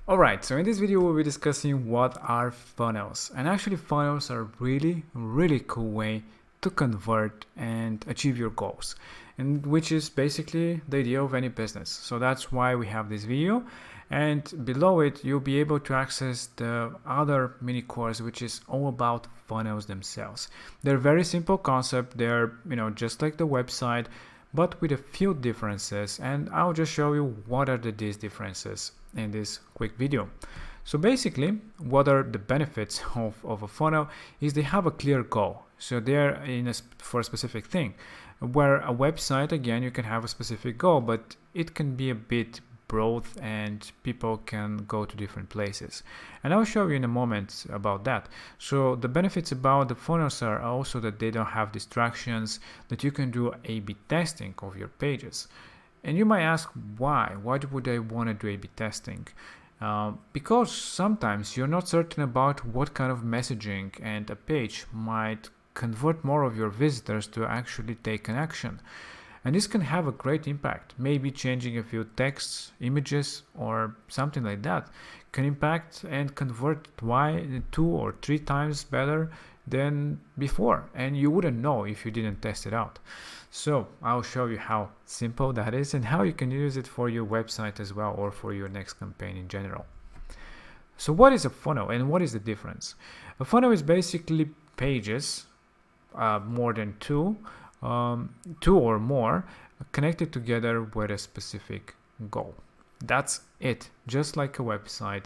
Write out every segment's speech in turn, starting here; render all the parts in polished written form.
Alright, so in this video we'll be discussing what are funnels. And actually funnels are really cool way to convert and achieve your goals, and which is basically the idea of any business. So that's why we have this video, and below it you'll be able to access the other mini course which is all about funnels themselves. They're very simple concept. They're just like the website, but with a few differences, and I'll just show you what are these differences in this quick video. So basically, what are the benefits of a funnel is they have a clear goal. So they're for a specific thing, where a website, again, you can have a specific goal, but it can be a bit broad and people can go to different places, and I'll show you in a moment about that. So the benefits about the funnels are also that they don't have distractions, that you can do A/B testing of your pages. And you might ask, why would I want to do A/B testing? Because sometimes you're not certain about what kind of messaging and a page might convert more of your visitors to actually take an action. And this can have a great impact. Maybe changing a few texts, images, or something like that can impact and convert 2 or 3 times better than before. And you wouldn't know if you didn't test it out. So I'll show you how simple that is and how you can use it for your website as well, or for your next campaign in general. So what is a funnel and what is the difference? A funnel is basically pages, more than two or more, connected together with a specific goal. That's it, just like a website.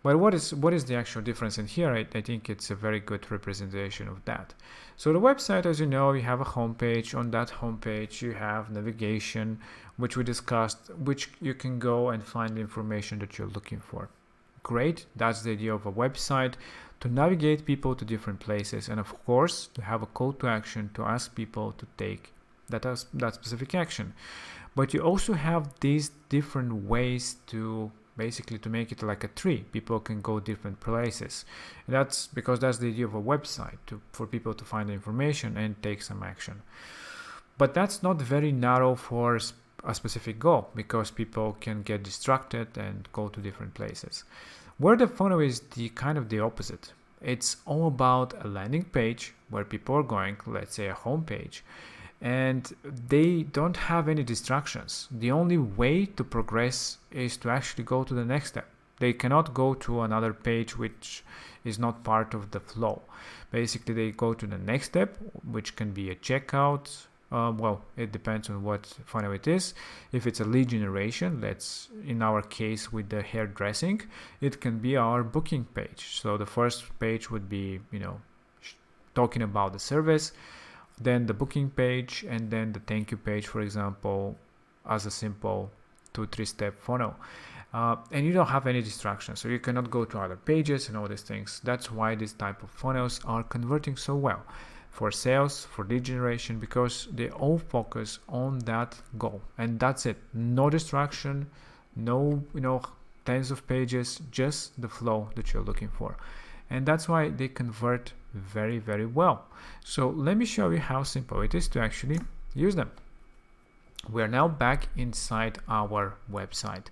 But what is the actual difference? And here I think it's a very good representation of that. So the website, as you know, you have a homepage. On that homepage you have navigation, which we discussed, which you can go and find the information that you're looking for. Great, that's the idea of a website, to navigate people to different places, and of course to have a call to action to ask people to take that specific action. But you also have these different ways to basically to make it like a tree. People can go different places. And that's because that's the idea of a website, for people to find the information and take some action. But that's not very narrow for a specific goal, because people can get distracted and go to different places. Where the funnel is the kind of the opposite. It's all about a landing page where people are going, let's say a home page, and they don't have any distractions. The only way to progress is to actually go to the next step. They cannot go to another page which is not part of the flow. Basically, they go to the next step, which can be a checkout. Well, it depends on what funnel it is. If it's a lead generation, let's in our case with the hairdressing, it can be our booking page. So the first page would be talking about the service, then the booking page, and then the thank you page, for example, as a simple 2-3 step funnel. And you don't have any distractions, so you cannot go to other pages and all these things. That's why this type of funnels are converting so well for sales, for lead generation, because they all focus on that goal, and that's it. No distraction, no tens of pages, just the flow that you're looking for. And that's why they convert very well. So let me show you how simple it is to actually use them. We are now back inside our website.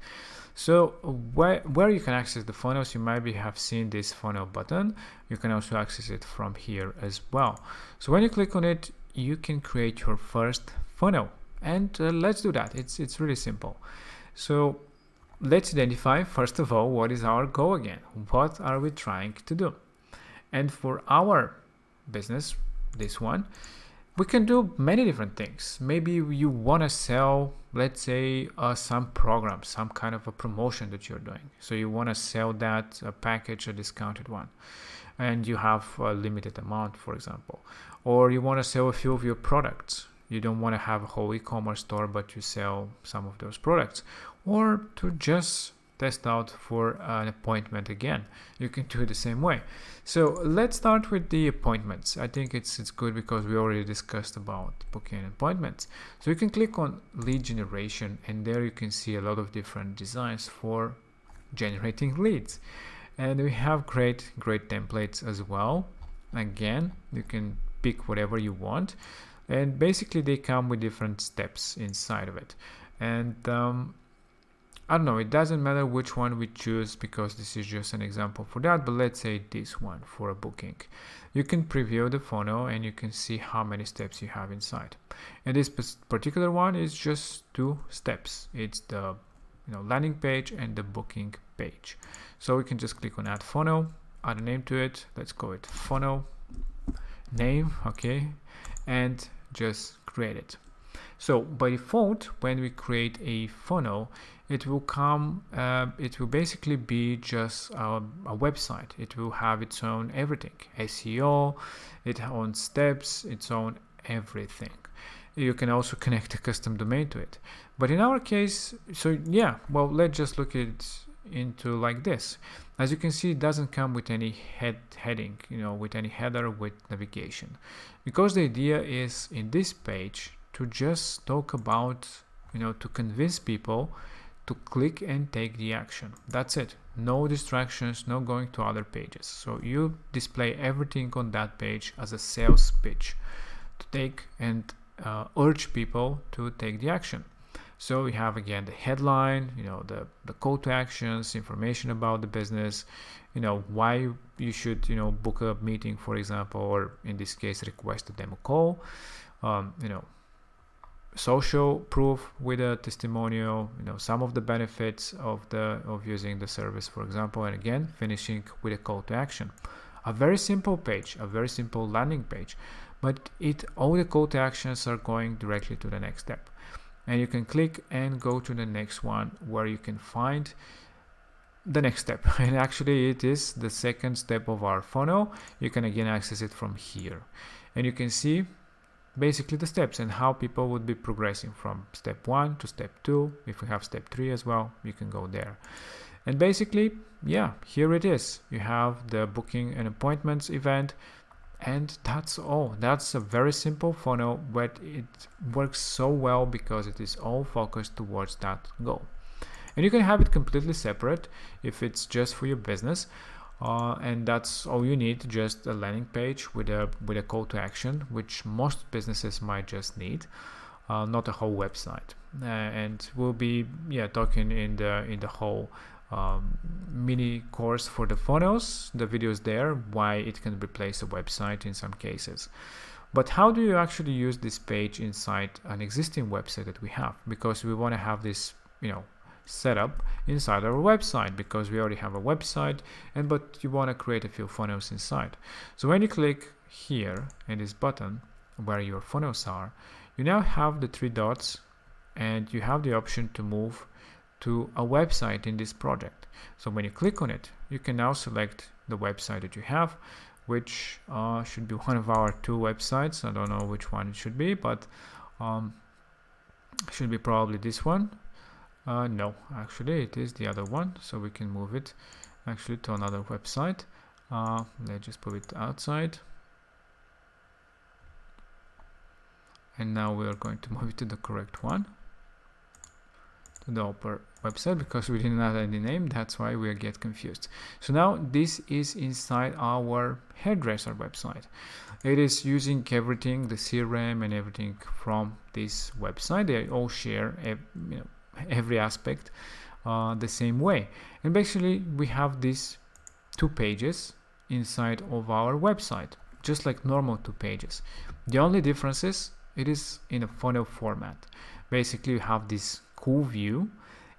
So where you can access the funnels, you might have seen this funnel button. You can also access it from here as well. So when you click on it, you can create your first funnel, and let's do that. It's really simple. So let's identify first of all what is our goal again. What are we trying to do? And for our business, this one, we can do many different things. Maybe you want to sell, let's say, some program, some kind of a promotion that you're doing. So you want to sell that package, a discounted one, and you have a limited amount, for example. Or you want to sell a few of your products. You don't want to have a whole e-commerce store, but you sell some of those products. Or to just test out for an appointment again. You can do it the same way. So let's start with the appointments. I think it's good because we already discussed about booking appointments. So you can click on lead generation, and there you can see a lot of different designs for generating leads. And we have great templates as well. Again, you can pick whatever you want, and basically they come with different steps inside of it. And I don't know, it doesn't matter which one we choose because this is just an example for that, but let's say this one for a booking. You can preview the funnel and you can see how many steps you have inside. And this particular one is just 2 steps. It's the landing page and the booking page. So we can just click on add funnel, add a name to it. Let's call it funnel name, okay, and just create it. So by default, when we create a funnel, it will come, it will basically be just a website. It will have its own everything, SEO, its own steps, its own everything. You can also connect a custom domain to it. But in our case, so yeah, well, let's just look at it into like this. As you can see, it doesn't come with any heading, with any header, with navigation, because the idea is in this page to just talk about, to convince people to click and take the action. That's it. No distractions, no going to other pages. So you display everything on that page as a sales pitch to take and urge people to take the action. So we have again the headline, the call to actions, information about the business, why you should, book a meeting, for example, or in this case, request a demo call, social proof with a testimonial, some of the benefits of using the service, for example, and again, finishing with a call to action. A very simple page, a very simple landing page, but all the call to actions are going directly to the next step. And you can click and go to the next one where you can find the next step. And actually it is the second step of our funnel. You can again access it from here. And you can see basically the steps and how people would be progressing from step 1 to step 2. If we have step 3 as well, you can go there. And basically, yeah, here it is. You have the booking and appointments event. And that's all. That's a very simple funnel, but it works so well because it is all focused towards that goal. And you can have it completely separate if it's just for your business, and that's all you need, just a landing page with a call to action, which most businesses might just need, not a whole website. And we'll be talking in the whole mini course for the funnels, the videos there, why it can replace a website in some cases. But how do you actually use this page inside an existing website that we have? Because we want to have this set up inside our website, because we already have a website, but you want to create a few funnels inside. So when you click here in this button where your funnels are, you now have the 3 dots and you have the option to move to a website in this project. So when you click on it, you can now select the website that you have, which should be one of our 2 websites. I don't know which one it should be, but should be probably this one. No, actually it is the other one, so we can move it actually to another website. Let's just put it outside, and now we are going to move it to the correct one, to the upper website, because we didn't add any name. That's why we get confused. So now this is inside our hairdresser website. It is using everything, the CRM and everything from this website. They all share every aspect the same way. And basically we have these 2 pages inside of our website, just like normal 2 pages. The only difference is it is in a funnel format. Basically you have this cool view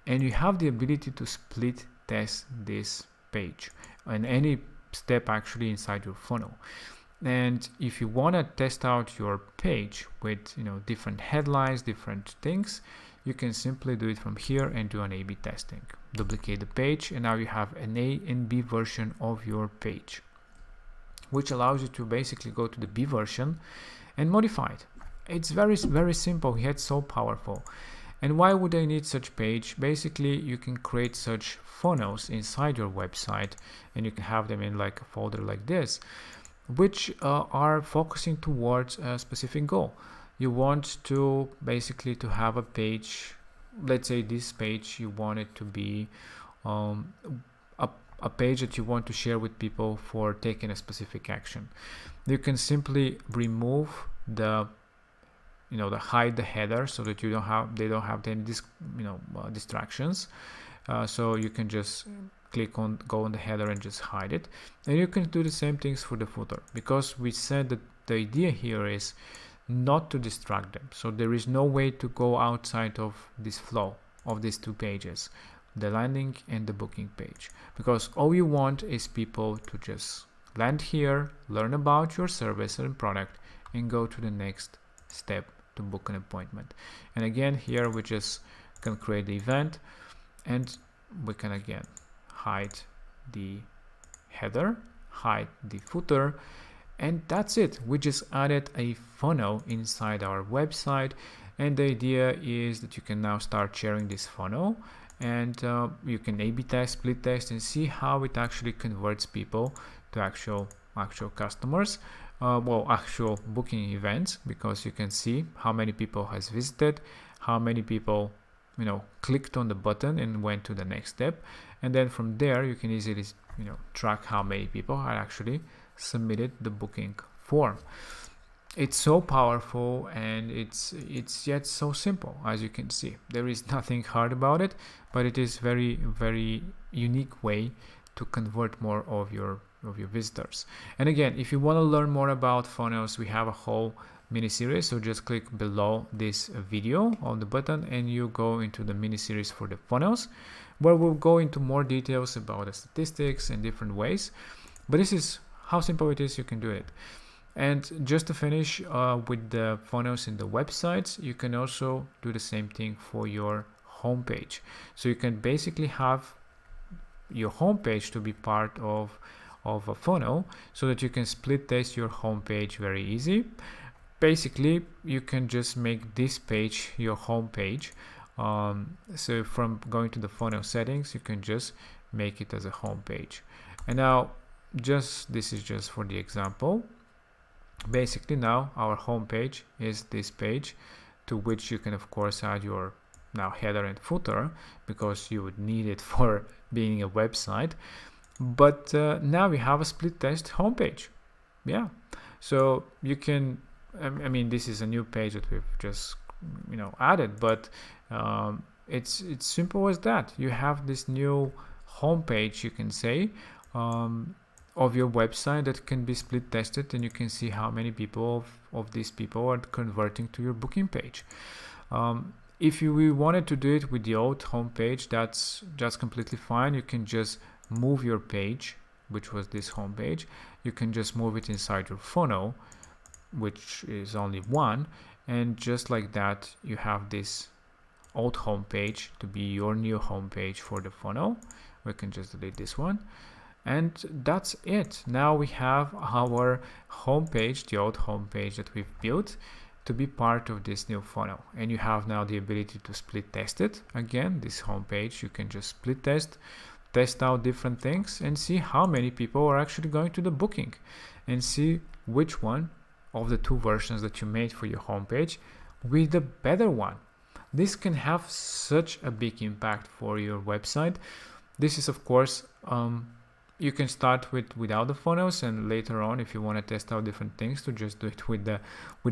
and you have the ability to split test this page and any step actually inside your funnel. And if you want to test out your page with different headlines, different things, you can simply do it from here and do an A/B testing. Duplicate the page, and now you have an A and B version of your page, which allows you to basically go to the B version and modify it. It's very, very simple, yet so powerful. And why would I need such page? Basically, you can create such funnels inside your website, and you can have them in like a folder like this, which are focusing towards a specific goal. You want to basically to have a page, let's say this page, you want it to be a page that you want to share with people for taking a specific action. You can simply remove the the hide the header so that they don't have any distractions. So you can just go on the header and just hide it. And you can do the same things for the footer, because we said that the idea here is not to distract them. So there is no way to go outside of this flow of these two pages, the landing and the booking page, because all you want is people to just land here, learn about your service and product, and go to the next step to book an appointment. And again, here we just can create the event, and we can again hide the header, hide the footer, and that's it. We just added a funnel inside our website, and the idea is that you can now start sharing this funnel, and you can A/B test, split test, and see how it actually converts people to actual customers, actual booking events, because you can see how many people has visited, how many people clicked on the button and went to the next step, and then from there you can easily track how many people had actually submitted the booking form. It's so powerful, and it's yet so simple. As you can see, there is nothing hard about it, but it is very, very unique way to convert more of your visitors. And again, if you want to learn more about funnels, we have a whole mini series, so just click below this video on the button and you go into the mini series for the funnels, where we'll go into more details about the statistics and different ways. But this is how simple it is. You can do it. And just to finish with the funnels in the websites, you can also do the same thing for your homepage. So you can basically have your homepage to be part of a funnel, so that you can split test your homepage very easy. Basically, you can just make this page your homepage. So from going to the funnel settings, you can just make it as a homepage. And now, this is just for the example. Basically, now our homepage is this page, to which you can of course add your header and footer, because you would need it for being a website. But now we have a split test homepage. Yeah, so you can, I mean, this is a new page that we've just added, but it's simple as that. You have this new homepage, you can say, of your website that can be split tested, and you can see how many people of these people are converting to your booking page. If we wanted to do it with the old homepage, that's completely fine. You can just move your page, which was this homepage. You can just move it inside your funnel, which is only one, and just like that, you have this old homepage to be your new homepage for the funnel. We can just delete this one. And that's it. Now we have our homepage, the old homepage that we've built, to be part of this new funnel. And you have now the ability to split test it. Again, this homepage, you can just split test out different things, and see how many people are actually going to the booking, and see which one of the two versions that you made for your homepage with the better one. This can have such a big impact for your website. This is of course, you can start without the funnels, and later on, if you want to test out different things, to just do it with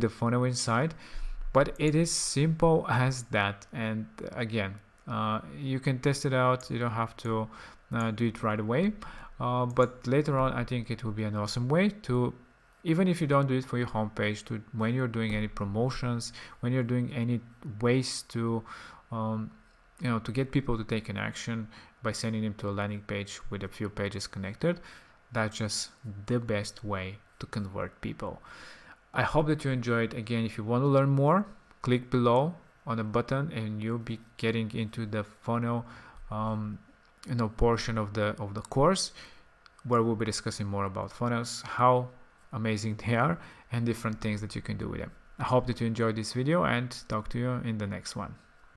the funnel inside. But it is simple as that. And again, you can test it out. You don't have to do it right away, but later on, I think it will be an awesome way to, even if you don't do it for your homepage, to when you're doing any promotions, when you're doing any ways to to get people to take an action by sending them to a landing page with a few pages connected. That's just the best way to convert people. I hope that you enjoyed. Again, if you want to learn more, click below on a button and you'll be getting into the funnel portion of the course, where we'll be discussing more about funnels, how amazing they are, and different things that you can do with them. I hope that you enjoyed this video, and talk to you in the next one.